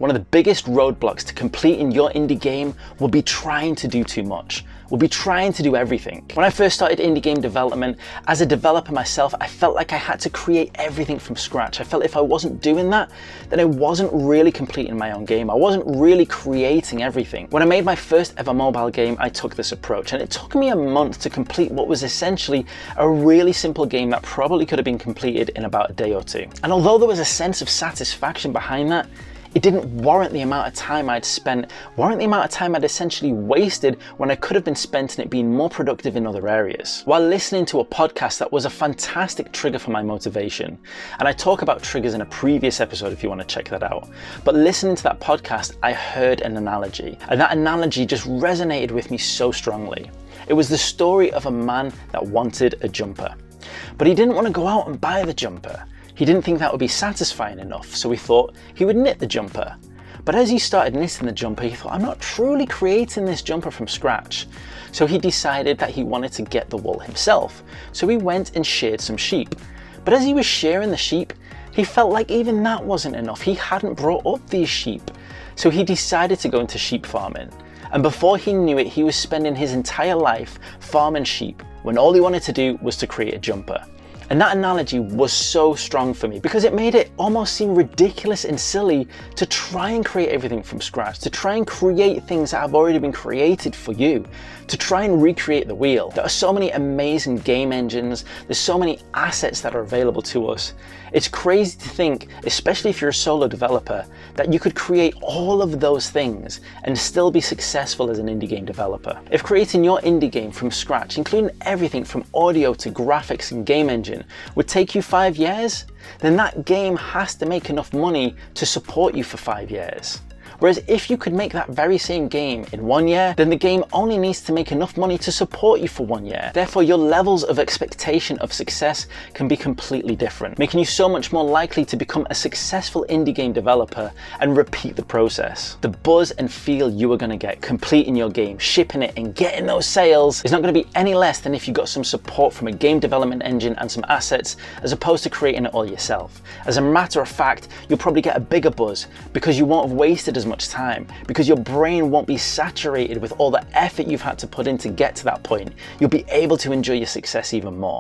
One of the biggest roadblocks to completing your indie game will be trying to do too much. Will be trying to do everything. When I first started indie game development, as a developer myself, I felt like I had to create everything from scratch. I felt if I wasn't doing that, then I wasn't really completing my own game. I wasn't really creating everything. When I made my first ever mobile game, I took this approach, and it took me a month to complete what was essentially a really simple game that probably could have been completed in about a day or two. And although there was a sense of satisfaction behind that, it didn't warrant the amount of time I'd essentially wasted when I could have been spent in it being more productive in other areas. While listening to a podcast that was a fantastic trigger for my motivation, and I talk about triggers in a previous episode if you want to check that out, but listening to that podcast, I heard an analogy, and that analogy just resonated with me so strongly. It was the story of a man that wanted a jumper, but he didn't want to go out and buy the jumper. He didn't think that would be satisfying enough, so he thought he would knit the jumper. But as he started knitting the jumper, he thought, I'm not truly creating this jumper from scratch. So he decided that he wanted to get the wool himself. So he went and sheared some sheep. But as he was shearing the sheep, he felt like even that wasn't enough. He hadn't brought up these sheep. So he decided to go into sheep farming. And before he knew it, he was spending his entire life farming sheep when all he wanted to do was to create a jumper. And that analogy was so strong for me because it made it almost seem ridiculous and silly to try and create everything from scratch, to try and create things that have already been created for you, to try and recreate the wheel. There are so many amazing game engines, there's so many assets that are available to us. It's crazy to think, especially if you're a solo developer, that you could create all of those things and still be successful as an indie game developer. If creating your indie game from scratch, including everything from audio to graphics and game engine, would take you 5 years, then that game has to make enough money to support you for 5 years. Whereas if you could make that very same game in 1 year, then the game only needs to make enough money to support you for 1 year. Therefore, your levels of expectation of success can be completely different, making you so much more likely to become a successful indie game developer and repeat the process. The buzz and feel you are going to get completing your game, shipping it, and getting those sales is not going to be any less than if you got some support from a game development engine and some assets, as opposed to creating it all yourself. As a matter of fact, you'll probably get a bigger buzz because you won't have wasted as much time, because your brain won't be saturated with all the effort you've had to put in to get to that point. You'll be able to enjoy your success even more.